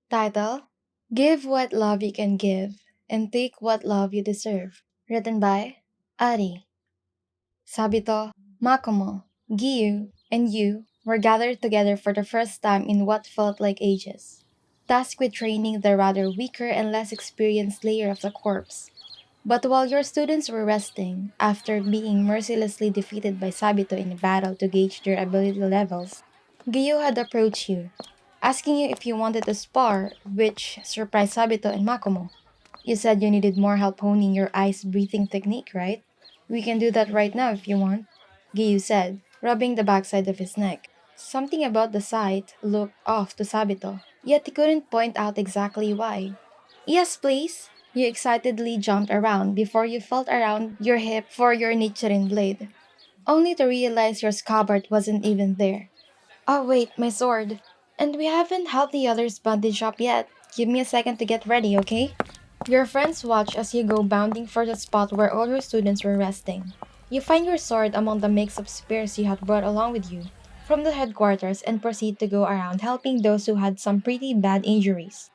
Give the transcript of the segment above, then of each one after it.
Title: Give What Love You Can Give and Take What Love You Deserve. Written by Ari. Sabito, Makomo, Giyuu, and you were gathered together for the first time in what felt like ages, tasked with training the rather weaker and less experienced layer of the corps. But while your students were resting, after being mercilessly defeated by Sabito in a battle to gauge their ability levels, Giyuu had approached you, asking you if you wanted to spar, which surprised Sabito and Makomo. You said you needed more help honing your ice breathing technique, right? We can do that right now if you want, Giyuu said, rubbing the backside of his neck. Something about the sight looked off to Sabito, yet he couldn't point out exactly why. Yes, please. You excitedly jumped around before you felt around your hip for your Nichiren blade, only to realize your scabbard wasn't even there. Oh wait, my sword. And we haven't helped the others bandage up yet. Give me a second to get ready, okay? Your friends watch as you go bounding for the spot where all your students were resting. You find your sword among the mix of spears you had brought along with you from the headquarters and proceed to go around helping those who had some pretty bad injuries.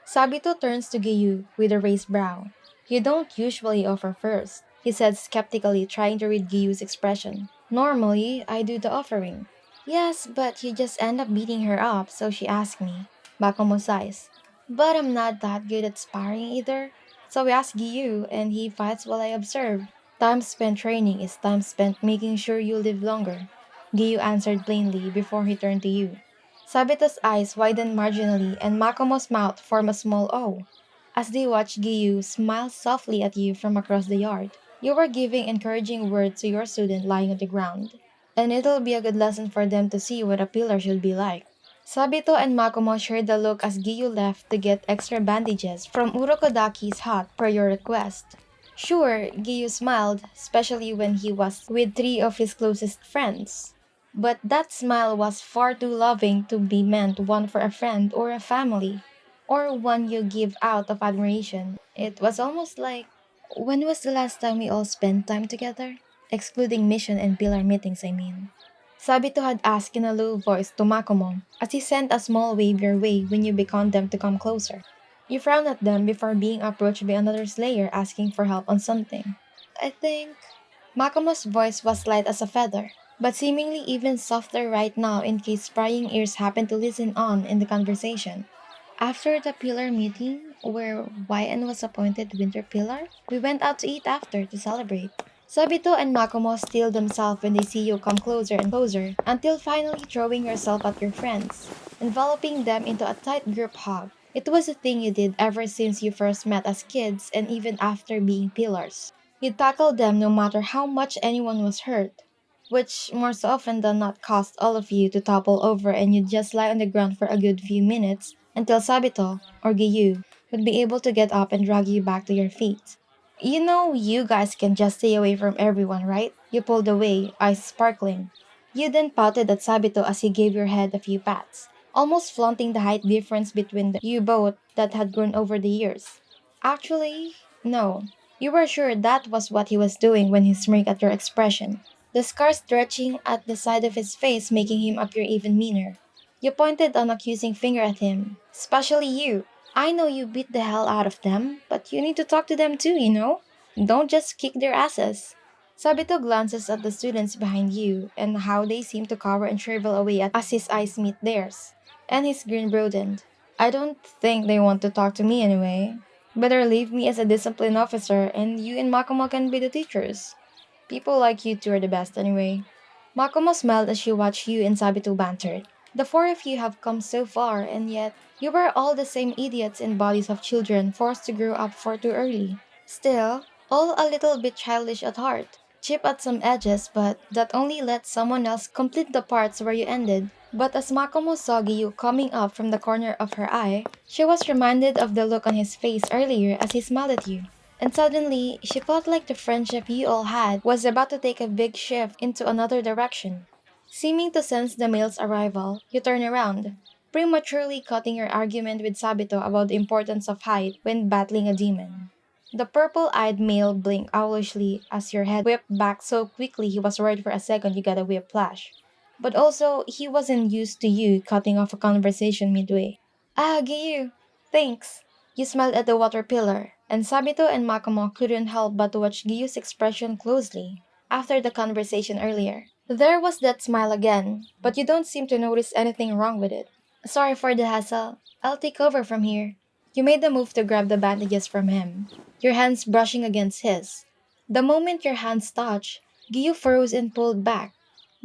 Sabito turns to Giyuu with a raised brow. You don't usually offer first, he said skeptically, trying to read Giyuu's expression. Normally, I do the offering. Yes, but you just end up beating her up, so she asked me. Bakumo sighs. But I'm not that good at sparring either. So we ask Giyuu, and he fights while I observe. Time spent training is time spent making sure you live longer. Giyuu answered plainly before he turned to you. Sabito's eyes widened marginally and Makomo's mouth formed a small O. As they watched Giyuu smile softly at you from across the yard, you were giving encouraging words to your student lying on the ground. And it'll be a good lesson for them to see what a pillar should be like. Sabito and Makomo shared a look as Giyuu left to get extra bandages from Urokodaki's hut per your request. Sure, Giyuu smiled, especially when he was with three of his closest friends. But that smile was far too loving to be meant one for a friend or a family, or one you give out of admiration. It was almost like, when was the last time we all spent time together? Excluding mission and pillar meetings, I mean. Sabito had asked in a low voice to Makomo as he sent a small wave your way when you beckoned them to come closer. You frowned at them before being approached by another slayer asking for help on something. I think Makomo's voice was light as a feather, but seemingly even softer right now in case prying ears happened to listen on in the conversation. After the pillar meeting, where YN was appointed Winter Pillar, we went out to eat after to celebrate. Sabito and Makomo still themselves when they see you come closer and closer, until finally throwing yourself at your friends, enveloping them into a tight group hug. It was a thing you did ever since you first met as kids and even after being pillars. You tackled them no matter how much anyone was hurt, which more so often than not caused all of you to topple over and you'd just lie on the ground for a good few minutes until Sabito, or Giyuu, would be able to get up and drag you back to your feet. You know you guys can just stay away from everyone, right? You pulled away, eyes sparkling. You then pouted at Sabito as he gave your head a few pats, almost flaunting the height difference between you both that had grown over the years. Actually, no. You were sure that was what he was doing when he smirked at your expression, the scar stretching at the side of his face making him appear even meaner. You pointed an accusing finger at him, especially you. I know you beat the hell out of them, but you need to talk to them too, you know? Don't just kick their asses. Sabito glances at the students behind you and how they seem to cower and shrivel away as his eyes meet theirs. And his grin broadened. I don't think they want to talk to me anyway. Better leave me as a discipline officer and you and Makomo can be the teachers. People like you two are the best anyway. Makomo smiled as she watched you and Sabito bantered. The four of you have come so far, and yet you were all the same idiots in bodies of children forced to grow up far too early. Still, all a little bit childish at heart. Chip at some edges, but that only lets someone else complete the parts where you ended. But as Makomo saw Giyuu coming up from the corner of her eye, she was reminded of the look on his face earlier as he smiled at you. And suddenly, she felt like the friendship you all had was about to take a big shift into another direction. Seeming to sense the male's arrival, you turn around, prematurely cutting your argument with Sabito about the importance of height when battling a demon. The purple-eyed male blinked owlishly as your head whipped back so quickly he was worried for a second you got a whiplash. But also, he wasn't used to you cutting off a conversation midway. Ah, Giyuu! Thanks. You smiled at the water pillar, and Sabito and Makomo couldn't help but watch Giyu's expression closely after the conversation earlier. There was that smile again, but you don't seem to notice anything wrong with it. Sorry for the hassle. I'll take over from here. You made the move to grab the bandages from him, your hands brushing against his. The moment your hands touched, Giyu froze and pulled back.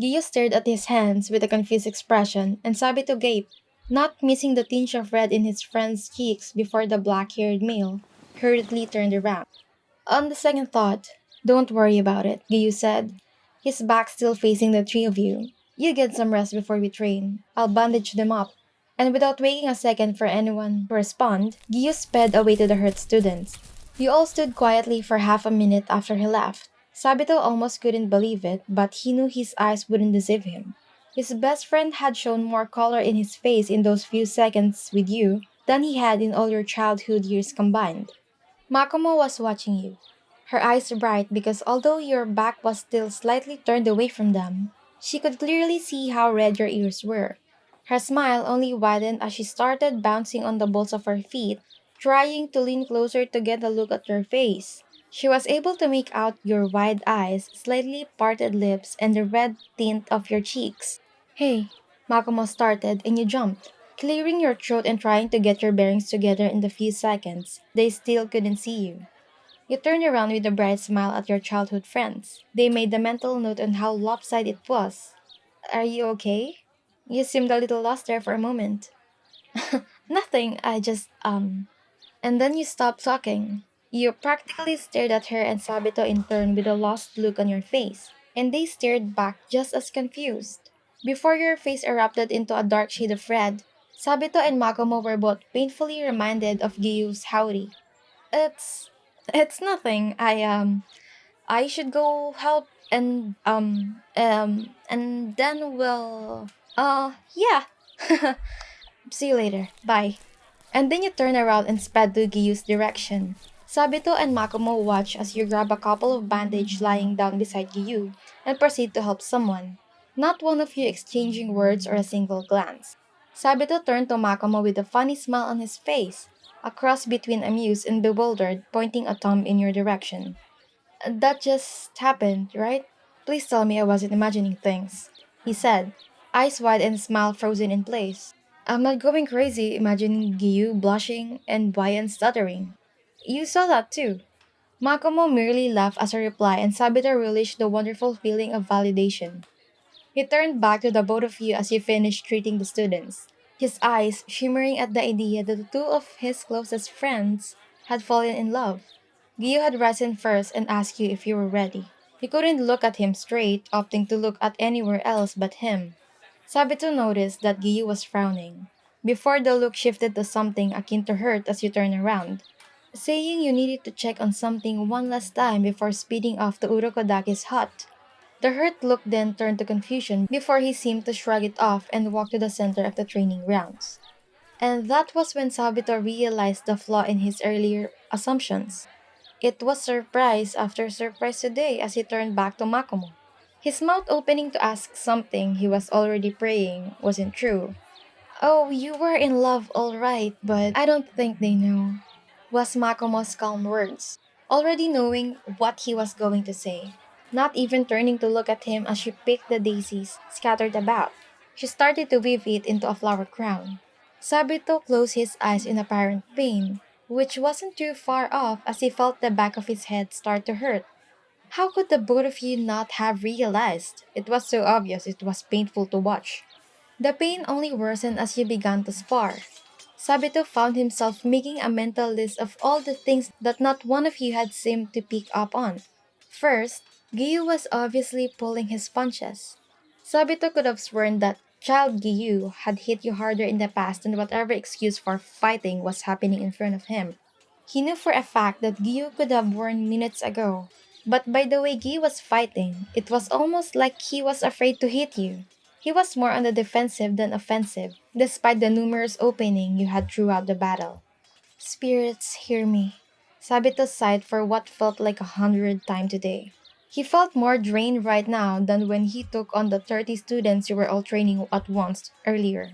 Giyu stared at his hands with a confused expression, and Sabito gaped, not missing the tinge of red in his friend's cheeks before the black-haired male hurriedly turned around. On the second thought, don't worry about it, Giyu said, his back still facing the three of you. You get some rest before we train. I'll bandage them up. And without waiting a second for anyone to respond, Giyu sped away to the hurt students. You all stood quietly for half a minute after he left. Sabito almost couldn't believe it, but he knew his eyes wouldn't deceive him. His best friend had shown more color in his face in those few seconds with you than he had in all your childhood years combined. Makomo was watching you, her eyes bright because although your back was still slightly turned away from them, she could clearly see how red your ears were. Her smile only widened as she started bouncing on the balls of her feet, trying to lean closer to get a look at your face. She was able to make out your wide eyes, slightly parted lips, and the red tint of your cheeks. Hey, Makomo started, and you jumped, clearing your throat and trying to get your bearings together in the few seconds they still couldn't see you. You turned around with a bright smile at your childhood friends. They made a mental note on how lopsided it was. Are you okay? You seemed a little lost there for a moment. Nothing, And then you stopped talking. You practically stared at her and Sabito in turn with a lost look on your face, and they stared back just as confused. Before your face erupted into a dark shade of red, Sabito and Makomo were both painfully reminded of Giyu's howdy. It's it's nothing. I should go help and then we'll yeah. See you later. Bye. And then you turn around and sped to Giyu's direction. Sabito and Makomo watch as you grab a couple of bandage lying down beside Giyu and proceed to help someone. Not one of you exchanging words or a single glance. Sabito turned to Makomo with a funny smile on his face, a cross between amused and bewildered, pointing a thumb in your direction. That just happened, right? Please tell me I wasn't imagining things, he said, eyes wide and smile frozen in place. I'm not going crazy imagining Giyu blushing and Bayan stuttering. You saw that too. Makomo merely laughed as a reply and Sabito relished the wonderful feeling of validation. He turned back to the both of you as he finished treating the students, his eyes shimmering at the idea that the two of his closest friends had fallen in love. Gio had risen first and asked you if you were ready. You couldn't look at him straight, opting to look at anywhere else but him. Sabito noticed that Gio was frowning, before the look shifted to something akin to hurt as you turned around, saying you needed to check on something one last time before speeding off to Urokodaki's hut. The hurt look then turned to confusion before he seemed to shrug it off and walk to the center of the training grounds. And that was when Sabito realized the flaw in his earlier assumptions. It was surprise after surprise today as he turned back to Makomo. His mouth opening to ask something he was already praying wasn't true. Oh, you were in love, all right, but I don't think they know, was Makomo's calm words, already knowing what he was going to say. Not even turning to look at him as she picked the daisies scattered about. She started to weave it into a flower crown. Sabito closed his eyes in apparent pain, which wasn't too far off as he felt the back of his head start to hurt. How could the both of you not have realized? It was so obvious it was painful to watch. The pain only worsened as you began to spar. Sabito found himself making a mental list of all the things that not one of you had seemed to pick up on. First, Giyuu was obviously pulling his punches. Sabito could have sworn that child Giyuu had hit you harder in the past than whatever excuse for fighting was happening in front of him. He knew for a fact that Giyuu could have warned minutes ago, but by the way Giyuu was fighting, it was almost like he was afraid to hit you. He was more on the defensive than offensive, despite the numerous openings you had throughout the battle. Spirits, hear me. Sabito sighed for what felt like 100 times today. He felt more drained right now than when he took on the 30 students you were all training at once earlier.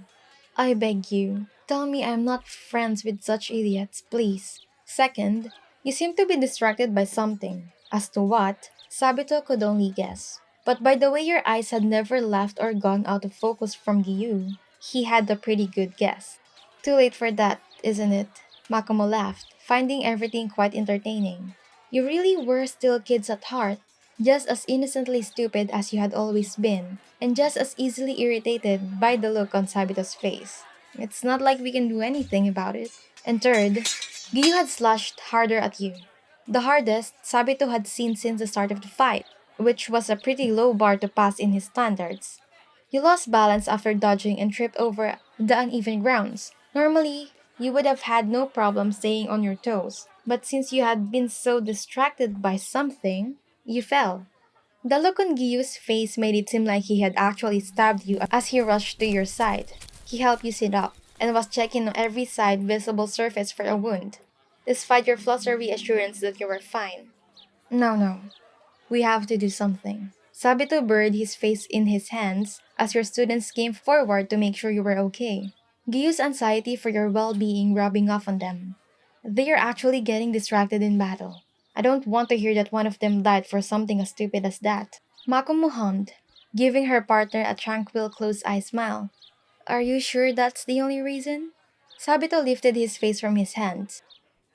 I beg you. Tell me I'm not friends with such idiots, please. Second, you seem to be distracted by something. As to what, Sabito could only guess. But by the way your eyes had never left or gone out of focus from Giyuu, he had a pretty good guess. Too late for that, isn't it? Makomo laughed, finding everything quite entertaining. You really were still kids at heart, just as innocently stupid as you had always been, and just as easily irritated by the look on Sabito's face. It's not like we can do anything about it. And third, Gyu had slashed harder at you. The hardest Sabito had seen since the start of the fight, which was a pretty low bar to pass in his standards. You lost balance after dodging and tripped over the uneven grounds. Normally, you would have had no problem staying on your toes, but since you had been so distracted by something, you fell. The look on Giyu's face made it seem like he had actually stabbed you as he rushed to your side. He helped you sit up and was checking on every side visible surface for a wound, despite your flustered reassurance that you were fine. No, no, we have to do something. Sabito buried his face in his hands as your students came forward to make sure you were okay. Giyu's anxiety for your well being rubbing off on them. They are actually getting distracted in battle. I don't want to hear that one of them died for something as stupid as that. Makomo hummed, giving her partner a tranquil, closed eye smile. Are you sure that's the only reason? Sabito lifted his face from his hands.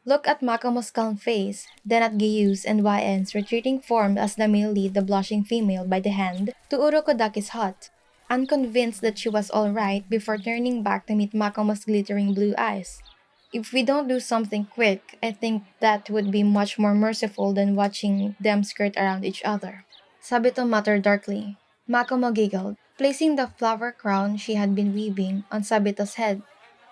Look at Makomo's calm face, then at Giyu's and YN's retreating form as the male lead the blushing female by the hand to Urokodaki's hut, unconvinced that she was alright before turning back to meet Makomo's glittering blue eyes. If we don't do something quick, I think that would be much more merciful than watching them skirt around each other. Sabito muttered darkly. Makomo giggled, placing the flower crown she had been weaving on Sabito's head.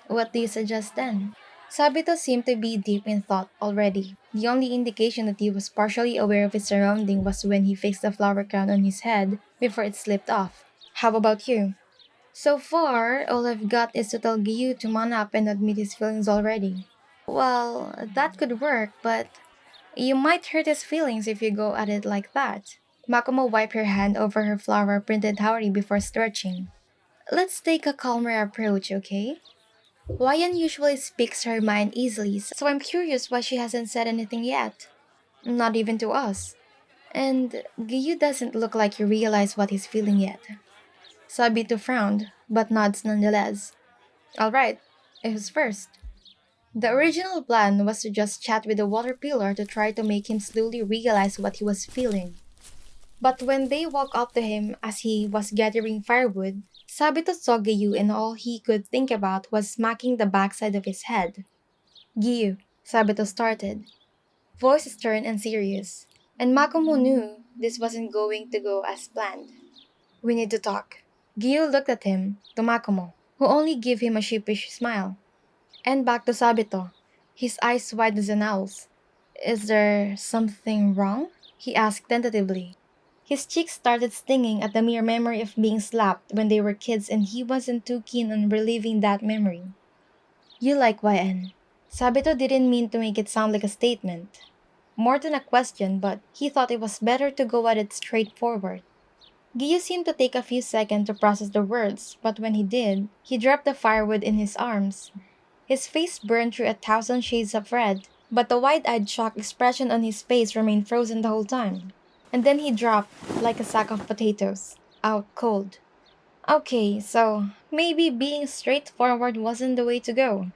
What do you suggest then? Sabito seemed to be deep in thought already. The only indication that he was partially aware of his surrounding was when he fixed the flower crown on his head before it slipped off. How about you? So far, all I've got is to tell Giyuu to man up and admit his feelings already. Well, that could work, but you might hurt his feelings if you go at it like that. Makomo wiped her hand over her flower printed howdy before stretching. Let's take a calmer approach, okay? Ryan usually speaks her mind easily, so I'm curious why she hasn't said anything yet. Not even to us. And Giyuu doesn't look like he realized what he's feeling yet. Sabito frowned, but nods nonetheless. Alright, who's first? The original plan was to just chat with the water pillar to try to make him slowly realize what he was feeling. But when they walked up to him as he was gathering firewood, Sabito saw Giyuu and all he could think about was smacking the backside of his head. Giyuu, Sabito started, voice stern and serious. And Makomo knew this wasn't going to go as planned. We need to talk. Giyuu looked at him, to Makomo, who only gave him a sheepish smile. And back to Sabito, his eyes wide as an owl's. Is there something wrong? He asked tentatively. His cheeks started stinging at the mere memory of being slapped when they were kids and he wasn't too keen on reliving that memory. You like YN. Sabito didn't mean to make it sound like a statement. More than a question, but he thought it was better to go at it straightforward. Giyuu seemed to take a few seconds to process the words, but when he did, he dropped the firewood in his arms. His face burned through a thousand shades of red, but the wide-eyed shocked expression on his face remained frozen the whole time. And then he dropped, like a sack of potatoes, out cold. Okay, so maybe being straightforward wasn't the way to go.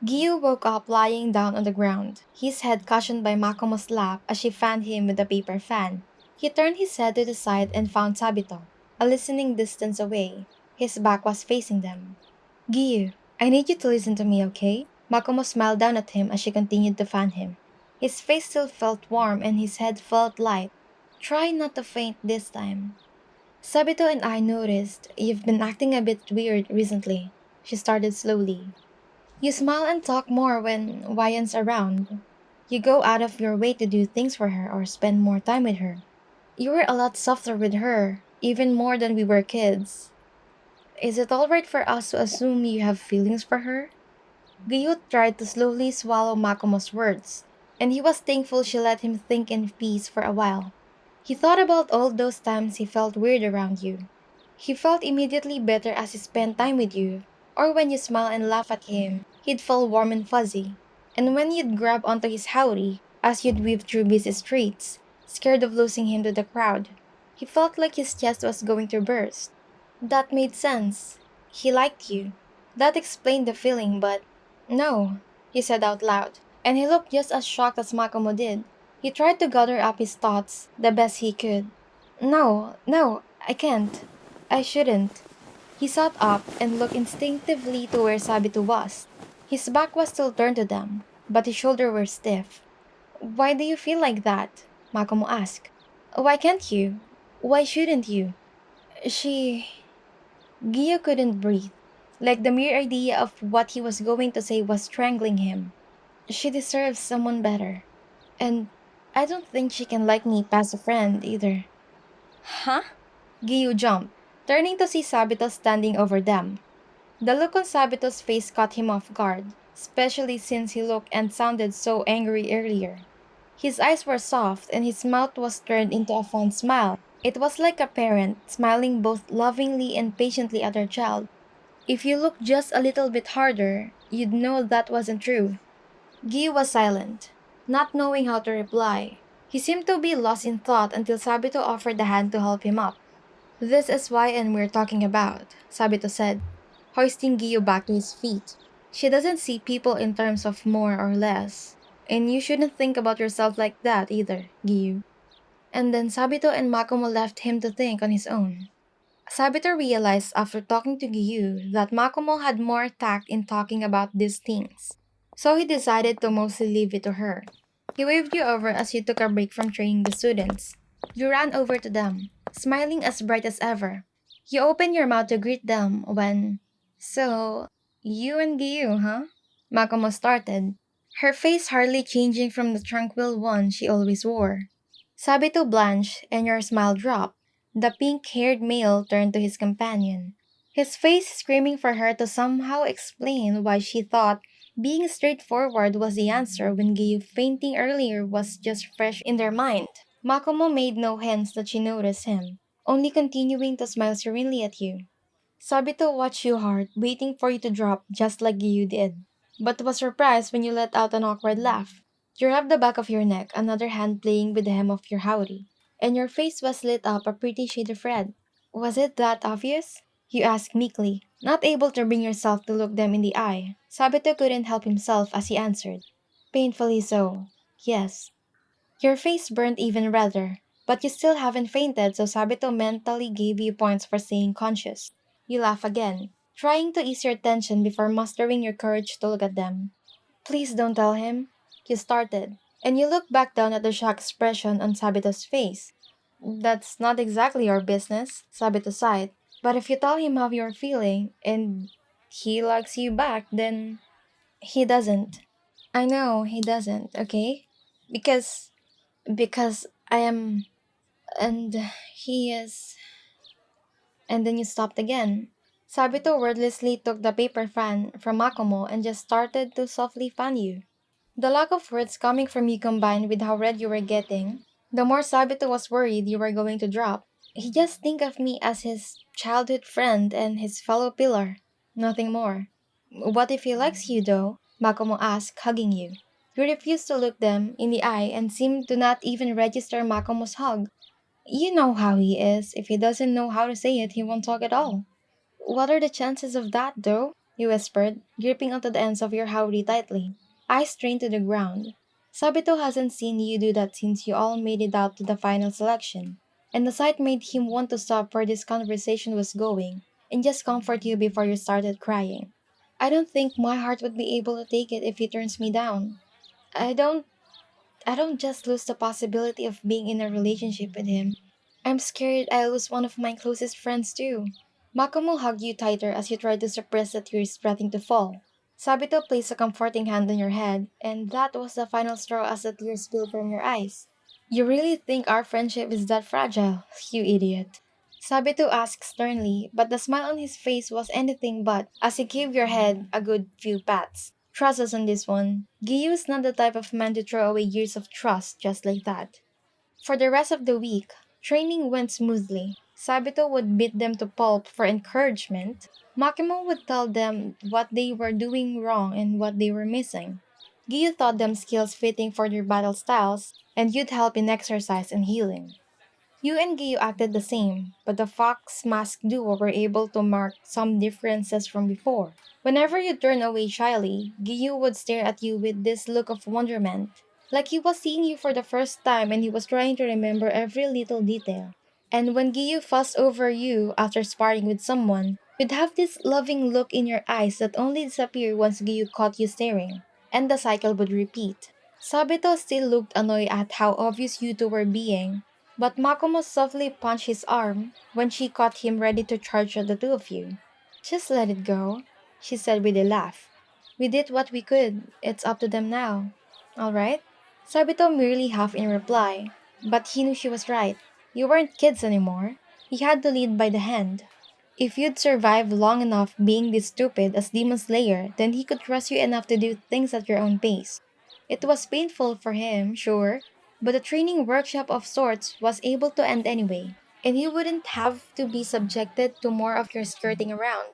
Giyuu woke up lying down on the ground, his head cushioned by Makomo's lap as she fanned him with a paper fan. He turned his head to the side and found Sabito, a listening distance away. His back was facing them. Giyuu, I need you to listen to me, okay? Makomo smiled down at him as she continued to fan him. His face still felt warm and his head felt light. Try not to faint this time. Sabito and I noticed you've been acting a bit weird recently. She started slowly. You smile and talk more when Wayan's around. You go out of your way to do things for her or spend more time with her. You were a lot softer with her, even more than we were kids. Is it alright for us to assume you have feelings for her? Giyut tried to slowly swallow Makomo's words, and he was thankful she let him think in peace for a while. He thought about all those times he felt weird around you. He felt immediately better as he spent time with you, Or when you smile and laugh at him, he'd feel warm and fuzzy. And when you'd grab onto his howdy as you'd weave through busy streets, scared of losing him to the crowd, he felt like his chest was going to burst. That made sense. He liked you. That explained the feeling, but no, he said out loud. And he looked just as shocked as Makomo did. He tried to gather up his thoughts the best he could. No, no, I can't. I shouldn't. He sat up and looked instinctively to where Sabito was. His back was still turned to them, but his shoulders were stiff. Why do you feel like that? Makomo asked. Why can't you? Why shouldn't you? She. Giyuu couldn't breathe. Like the mere idea of what he was going to say was strangling him. She deserves someone better. And I don't think she can like me past a friend either. Huh? Giyuu jumped, turning to see Sabito standing over them. The look on Sabito's face caught him off guard, especially since he looked and sounded so angry earlier. His eyes were soft and his mouth was turned into a fond smile. It was like a parent smiling both lovingly and patiently at their child. If you looked just a little bit harder, you'd know that wasn't true. Guy was silent, not knowing how to reply. He seemed to be lost in thought until Sabito offered a hand to help him up. This is why and we're talking about, Sabito said, hoisting Giyuu back to his feet. She doesn't see people in terms of more or less. And you shouldn't think about yourself like that either, Giyuu. And then Sabito and Makomo left him to think on his own. Sabito realized after talking to Giyuu that Makomo had more tact in talking about these things. So he decided to mostly leave it to her. He waved you over as you took a break from training the students. You ran over to them, smiling as bright as ever. You opened your mouth to greet them when... So, you and Giyuu, huh? Makomo started, her face hardly changing from the tranquil one she always wore. Sabito blanched and your smile dropped. The pink-haired male turned to his companion, his face screaming for her to somehow explain why she thought being straightforward was the answer when Giyuu fainting earlier was just fresh in their mind. Makomo made no hints that she noticed him, only continuing to smile serenely at you. Sabito watched you hard, waiting for you to drop just like Giyuu did, but was surprised when you let out an awkward laugh. You rubbed the back of your neck, another hand playing with the hem of your howdy, and your face was lit up a pretty shade of red. Was it that obvious? You asked meekly, not able to bring yourself to look them in the eye. Sabito couldn't help himself as he answered. Painfully so. Yes. Your face burned even redder, but you still haven't fainted, so Sabito mentally gave you points for staying conscious. You laugh again, trying to ease your tension before mustering your courage to look at them. Please don't tell him. You started, and you looked back down at the shocked expression on Sabito's face. That's not exactly your business, Sabito sighed. But if you tell him how you're feeling, and he likes you back, then he doesn't. I know he doesn't, okay? Because I am, and he is. And then you stopped again. Sabito wordlessly took the paper fan from Makomo and just started to softly fan you. The lack of words coming from you combined with how red you were getting, the more Sabito was worried you were going to drop. He just think of me as his childhood friend and his fellow pillar, nothing more. What if he likes you though? Makomo asked, hugging you. You refused to look them in the eye and seemed to not even register Makomo's hug. You know how he is. If he doesn't know how to say it, he won't talk at all. What are the chances of that, though? He whispered, gripping onto the ends of your howdy tightly, eyes strained to the ground. Sabito hasn't seen you do that since you all made it out to the final selection, and the sight made him want to stop where this conversation was going and just comfort you before you started crying. I don't think my heart would be able to take it if he turns me down. I don't I don't just lose the possibility of being in a relationship with him. I'm scared I lose one of my closest friends too. Makomo hugged you tighter as you tried to suppress the tears threatening to fall. Sabito placed a comforting hand on your head, and that was the final straw as the tears spilled from your eyes. You really think our friendship is that fragile, you idiot? Sabito asked sternly, but the smile on his face was anything but as he gave your head a good few pats. Trust us on this one. Giyu's not the type of man to throw away years of trust just like that. For the rest of the week, training went smoothly. Sabito would beat them to pulp for encouragement. Makimo would tell them what they were doing wrong and what they were missing. Giyuu taught them skills fitting for their battle styles, and you'd help in exercise and healing. You and Giyuu acted the same, but the fox mask duo were able to mark some differences from before. Whenever you turned away shyly, Giyuu would stare at you with this look of wonderment, like he was seeing you for the first time and he was trying to remember every little detail. And when Giyuu fussed over you after sparring with someone, you'd have this loving look in your eyes that only disappeared once Giyuu caught you staring, and the cycle would repeat. Sabito still looked annoyed at how obvious you two were being, but Makomo softly punched his arm when she caught him ready to charge at the two of you. Just let it go, she said with a laugh. We did what we could. It's up to them now. All right? Sabito merely half in reply, but he knew she was right. You weren't kids anymore. He had to lead by the hand. If you'd survived long enough being this stupid as Demon Slayer, then he could trust you enough to do things at your own pace. It was painful for him, sure, but a training workshop of sorts was able to end anyway, and he wouldn't have to be subjected to more of your skirting around.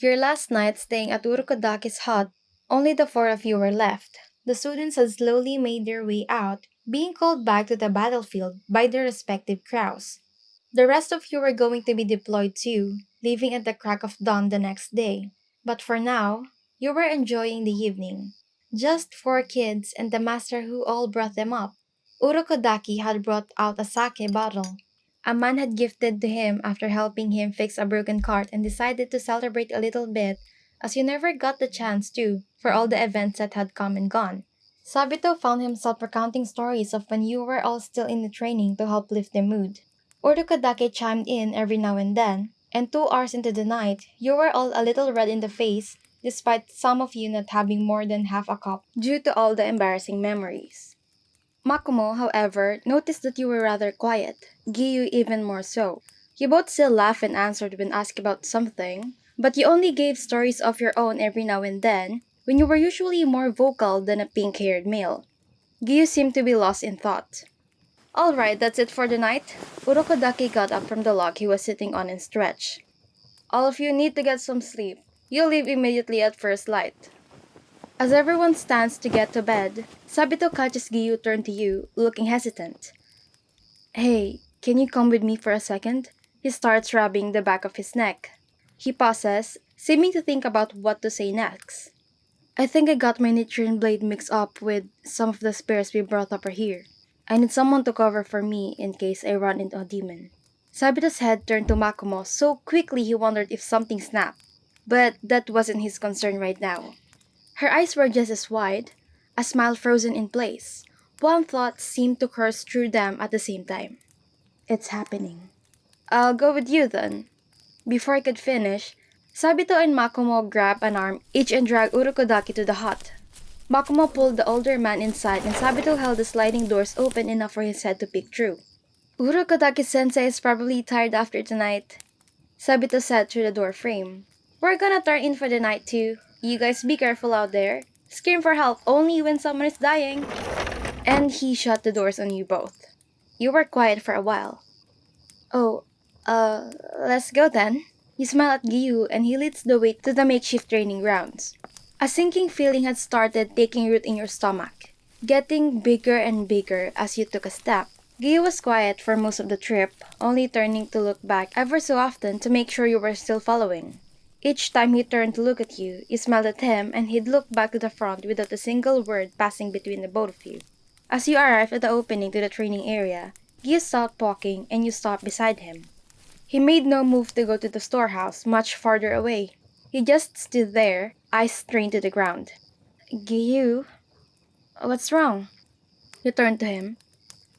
Your last night staying at Urukodaki's hut, only the four of you were left. The students had slowly made their way out, being called back to the battlefield by their respective crowds. The rest of you were going to be deployed too, leaving at the crack of dawn the next day. But for now, you were enjoying the evening. Just four kids and the master who all brought them up. Urokodaki had brought out a sake bottle. A man had gifted to him after helping him fix a broken cart and decided to celebrate a little bit, as you never got the chance to, for all the events that had come and gone. Sabito found himself recounting stories of when you were all still in the training to help lift the mood. Urukadake chimed in every now and then, and 2 hours into the night, you were all a little red in the face, despite some of you not having more than half a cup due to all the embarrassing memories. Makomo, however, noticed that you were rather quiet, Giyuu even more so. You both still laughed and answered when asked about something, but you only gave stories of your own every now and then, when you were usually more vocal than a pink-haired male. Giyuu seemed to be lost in thought. Alright, that's it for the night. Urokodaki got up from the log he was sitting on and stretched. All of you need to get some sleep. You'll leave immediately at first light. As everyone stands to get to bed, Sabito catches Giyuu turn to you, looking hesitant. Hey, can you come with me for a second? He starts rubbing the back of his neck. He pauses, seeming to think about what to say next. I think I got my Nichiren blade mixed up with some of the spares we brought over here. I need someone to cover for me in case I run into a demon. Sabito's head turned to Makomo so quickly he wondered if something snapped. But that wasn't his concern right now. Her eyes were just as wide, a smile frozen in place. One thought seemed to course through them at the same time. It's happening. I'll go with you then. Before I could finish, Sabito and Makomo grabbed an arm each and dragged Urokodaki to the hut. Makomo pulled the older man inside and Sabito held the sliding doors open enough for his head to peek through. Urokodaki-sensei is probably tired after tonight, Sabito said through the door frame. We're gonna turn in for the night too. You guys be careful out there. Scream for help only when someone is dying. And he shut the doors on you both. You were quiet for a while. Oh, let's go then. You smile at Giyuu and he leads the way to the makeshift training grounds. A sinking feeling had started taking root in your stomach, getting bigger and bigger as you took a step. Giyuu was quiet for most of the trip, only turning to look back ever so often to make sure you were still following. Each time he turned to look at you, you smiled at him and he'd look back to the front without a single word passing between the both of you. As you arrived at the opening to the training area, Giyuu stopped walking and you stopped beside him. He made no move to go to the storehouse much farther away. He just stood there, eyes strained to the ground. Giyuu, what's wrong? You turned to him,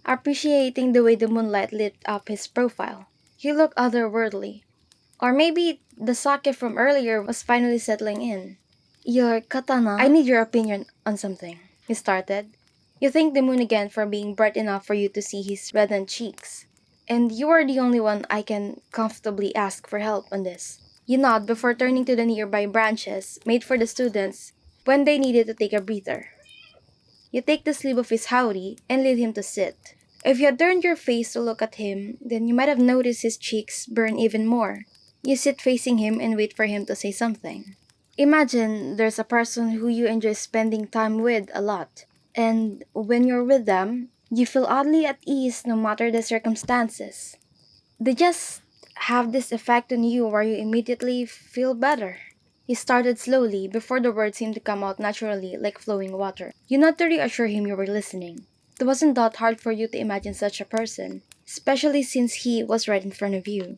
appreciating the way the moonlight lit up his profile. He looked otherworldly. Or maybe the sake from earlier was finally settling in. Your katana. I need your opinion on something, he started. You thanked the moon again for being bright enough for you to see his reddened cheeks. And you are the only one I can comfortably ask for help on this. You nod before turning to the nearby branches made for the students when they needed to take a breather. You take the sleeve of his howdy and lead him to sit. If you had turned your face to look at him, then you might have noticed his cheeks burn even more. You sit facing him and wait for him to say something. Imagine there's a person who you enjoy spending time with a lot, and when you're with them, you feel oddly at ease no matter the circumstances. They just have this effect on you where you immediately feel better. He started slowly before the words seemed to come out naturally like flowing water. You not to reassure him you were listening. It wasn't that hard for you to imagine such a person, especially since he was right in front of you.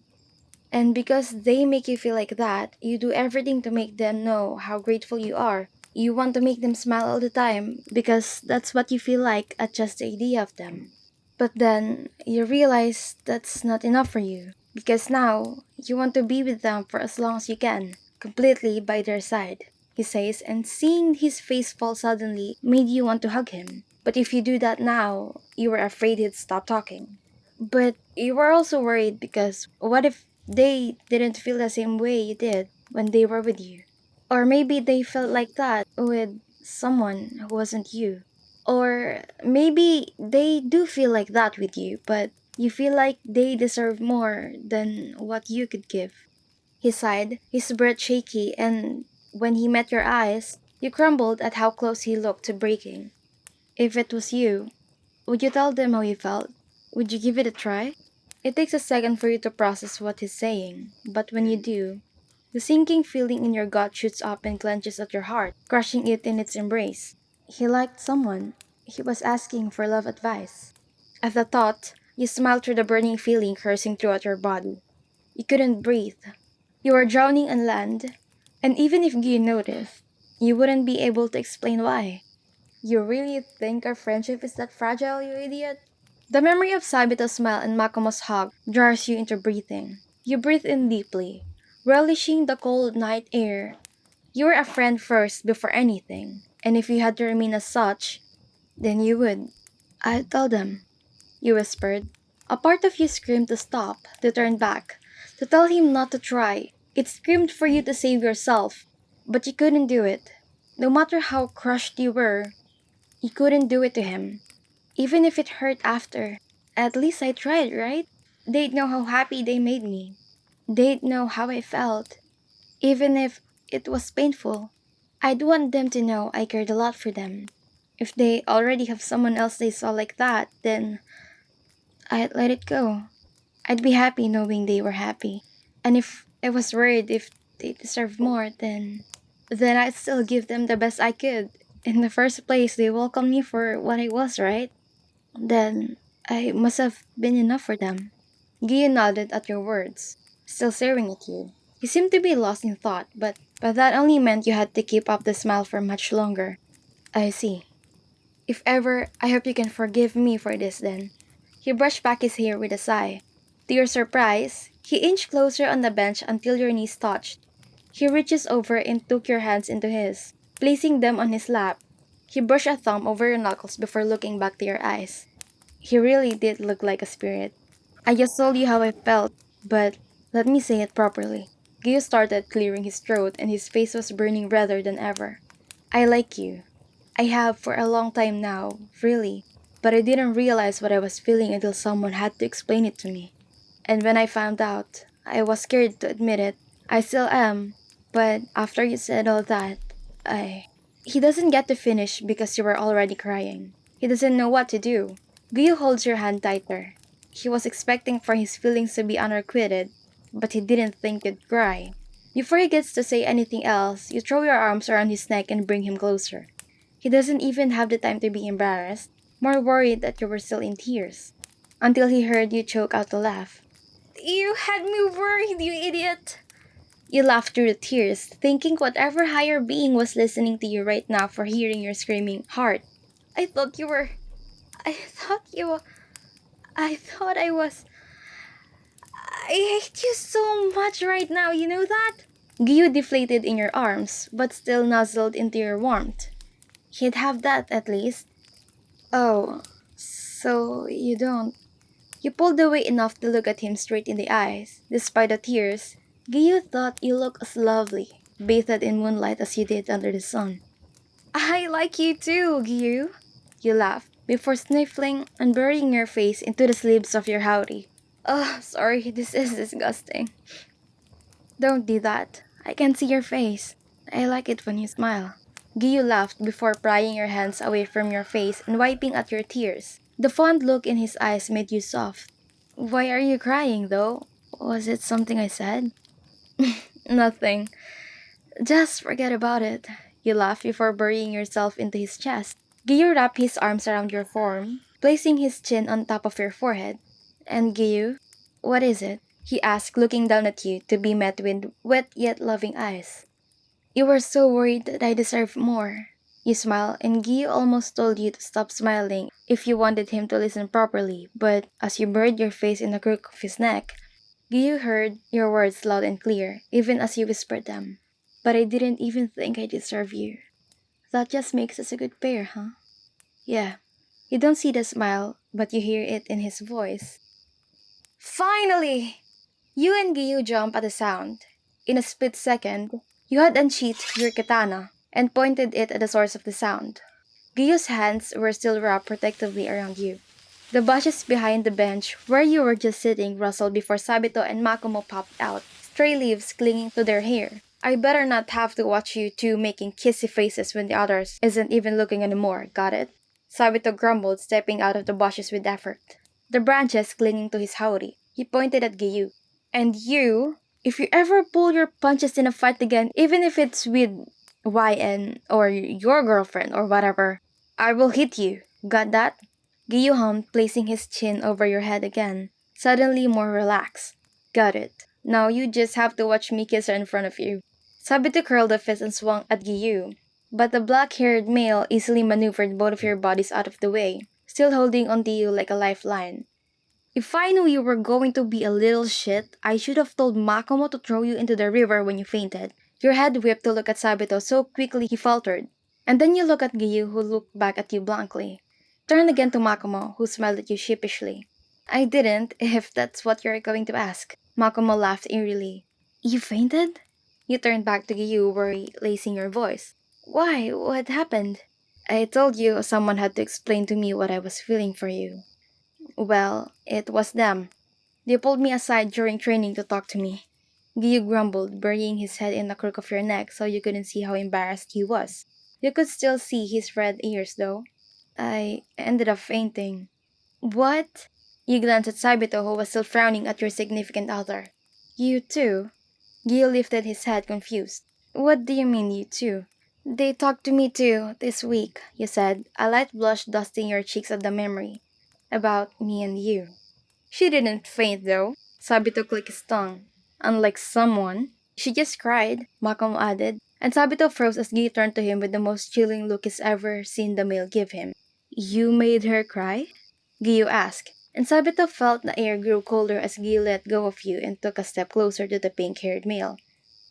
And because they make you feel like that, you do everything to make them know how grateful you are. You want to make them smile all the time because that's what you feel like at just the idea of them. But then you realize that's not enough for you because now you want to be with them for as long as you can, completely by their side, he says, and seeing his face fall suddenly made you want to hug him. But if you do that now, you were afraid he'd stop talking. But you were also worried because what if they didn't feel the same way you did when they were with you? Or maybe they felt like that with someone who wasn't you. Or maybe they do feel like that with you, but you feel like they deserve more than what you could give. He sighed, his breath shaky, and when he met your eyes, you crumbled at how close he looked to breaking. If it was you, would you tell them how you felt? Would you give it a try? It takes a second for you to process what he's saying, but when you do, the sinking feeling in your gut shoots up and clenches at your heart, crushing it in its embrace. He liked someone. He was asking for love advice. At the thought, you smiled through the burning feeling coursing throughout your body. You couldn't breathe. You were drowning on land, and even if Guy noticed, you wouldn't be able to explain why. You really think our friendship is that fragile, you idiot? The memory of Sabito's smile and Makomo's hug jars you into breathing. You breathe in deeply, relishing the cold night air. You were a friend first before anything, and if you had to remain as such, then you would. I'd tell them, you whispered. A part of you screamed to stop, to turn back, to tell him not to try. It screamed for you to save yourself, but you couldn't do it. No matter how crushed you were, you couldn't do it to him. Even if it hurt after. At least I tried, right? They'd know how happy they made me. They'd know how I felt. Even if it was painful. I'd want them to know I cared a lot for them. If they already have someone else they saw like that, then I'd let it go. I'd be happy knowing they were happy. And if I was worried if they deserved more, then I'd still give them the best I could. In the first place, they welcomed me for what I was, right? Then I must have been enough for them. Giyuu nodded at your words, still staring at you. He seemed to be lost in thought, but that only meant you had to keep up the smile for much longer. I see. If ever, I hope you can forgive me for this then. He brushed back his hair with a sigh. To your surprise, he inched closer on the bench until your knees touched. He reaches over and took your hands into his, placing them on his lap. He brushed a thumb over your knuckles before looking back to your eyes. He really did look like a spirit. I just told you how I felt, but let me say it properly. Giyuu started clearing his throat and his face was burning redder than ever. I like you. I have for a long time now, really, but I didn't realize what I was feeling until someone had to explain it to me. And when I found out, I was scared to admit it. I still am, but after you said all that, I. He doesn't get to finish because you were already crying. He doesn't know what to do. Gyu holds your hand tighter. He was expecting for his feelings to be unrequited, but he didn't think you'd cry. Before he gets to say anything else, you throw your arms around his neck and bring him closer. He doesn't even have the time to be embarrassed, more worried that you were still in tears, until he heard you choke out a laugh. You had me worried, you idiot! You laughed through the tears, thinking whatever higher being was listening to you right now for hearing your screaming heart. I thought you were. I thought you. I thought I was. I hate you so much right now, you know that? Gyu deflated in your arms, but still nuzzled into your warmth. He'd have that at least. Oh, so you don't. You pulled away enough to look at him straight in the eyes. Despite the tears, Giyuu thought you looked as lovely, bathed in moonlight as you did under the sun. I like you too, Giyuu. You laughed, before sniffling and burying your face into the sleeves of your howdy. Oh, sorry, this is disgusting. Don't do that. I can see your face. I like it when you smile. Giyuu laughed before prying your hands away from your face and wiping at your tears. The fond look in his eyes made you soft. Why are you crying, though? Was it something I said? Nothing. Just forget about it. You laugh before burying yourself into his chest. Giyuu wrapped his arms around your form, placing his chin on top of your forehead. And Giyuu, what is it? He asked, looking down at you to be met with wet yet loving eyes. You were so worried that I deserved more. You smiled, and Giyuu almost told you to stop smiling if you wanted him to listen properly, but as you buried your face in the crook of his neck, Giyuu heard your words loud and clear, even as you whispered them. But I didn't even think I deserve you. That just makes us a good pair, huh? Yeah. You don't see the smile, but you hear it in his voice. Finally! You and Giyuu jump at the sound. In a split second, you had unsheathed your katana and pointed it at the source of the sound. Giyu's hands were still wrapped protectively around you. The bushes behind the bench where you were just sitting rustled before Sabito and Makomo popped out, stray leaves clinging to their hair. I better not have to watch you two making kissy faces when the others isn't even looking anymore, got it? Sabito grumbled, stepping out of the bushes with effort. The branches clinging to his howdy. He pointed at Giyuu. And you, if you ever pull your punches in a fight again, even if it's with YN or your girlfriend or whatever, I will hit you. Got that? Giyuu hummed, placing his chin over your head again, suddenly more relaxed. Got it. Now you just have to watch me kiss her in front of you. Sabito curled a fist and swung at Giyuu, but the black-haired male easily maneuvered both of your bodies out of the way, still holding onto you like a lifeline. If I knew you were going to be a little shit, I should have told Makomo to throw you into the river when you fainted. Your head whipped to look at Sabito so quickly he faltered. And then you look at Giyuu, who looked back at you blankly. Turned again to Makomo, who smiled at you sheepishly. I didn't, if that's what you're going to ask. Makomo laughed eerily. You fainted? You turned back to Giyuu, worry lacing your voice. Why? What happened? I told you someone had to explain to me what I was feeling for you. Well, it was them. They pulled me aside during training to talk to me. Giyuu grumbled, burying his head in the crook of your neck so you couldn't see how embarrassed he was. You could still see his red ears, though. I ended up fainting. What? You glanced at Sabito, who was still frowning at your significant other. You too? Giyuu lifted his head, confused. What do you mean, you too? They talked to me too, this week, you said, a light blush dusting your cheeks at the memory. About me and you. She didn't faint though. Sabito clicked his tongue. Unlike someone. She just cried, Makomo added, and Sabito froze as Giyuu turned to him with the most chilling look he's ever seen the male give him. You made her cry? Giyuu asked, and Sabito felt the air grew colder as Giyuu let go of you and took a step closer to the pink-haired male.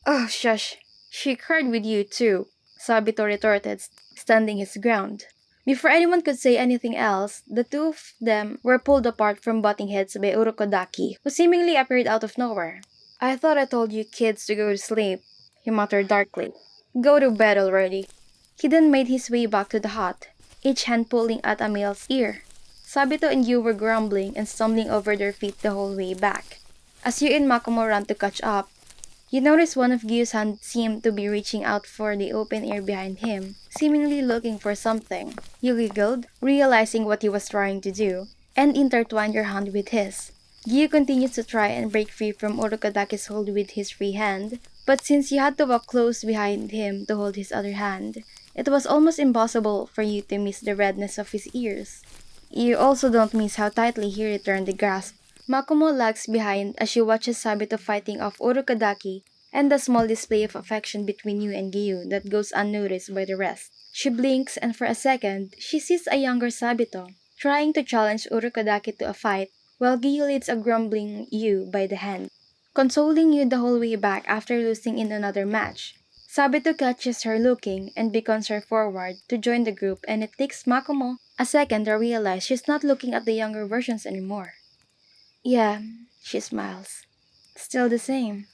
Oh, shush. She cried with you too, Sabito retorted, standing his ground. Before anyone could say anything else, the two of them were pulled apart from butting heads by Urokodaki, who seemingly appeared out of nowhere. I thought I told you kids to go to sleep, he muttered darkly. Go to bed already. He then made his way back to the hut, each hand pulling at a male's ear. Sabito and you were grumbling and stumbling over their feet the whole way back. As you and Makomo ran to catch up, you noticed one of Gyu's hands seemed to be reaching out for the open air behind him, seemingly looking for something. You giggled, realizing what he was trying to do, and intertwined your hand with his. Gyu continued to try and break free from Urukadaki's hold with his free hand, but since you had to walk close behind him to hold his other hand, it was almost impossible for you to miss the redness of his ears. You also don't miss how tightly he returned the grasp. Makomo lags behind as she watches Sabito fighting off Urukadaki and the small display of affection between you and Giyuu that goes unnoticed by the rest. She blinks and for a second, she sees a younger Sabito, trying to challenge Urukadaki to a fight while Giyuu leads a grumbling you by the hand, consoling you the whole way back after losing in another match. Sabito catches her looking and beckons her forward to join the group, and it takes Makomo a second to realize she's not looking at the younger versions anymore. Yeah, she smiles. Still the same.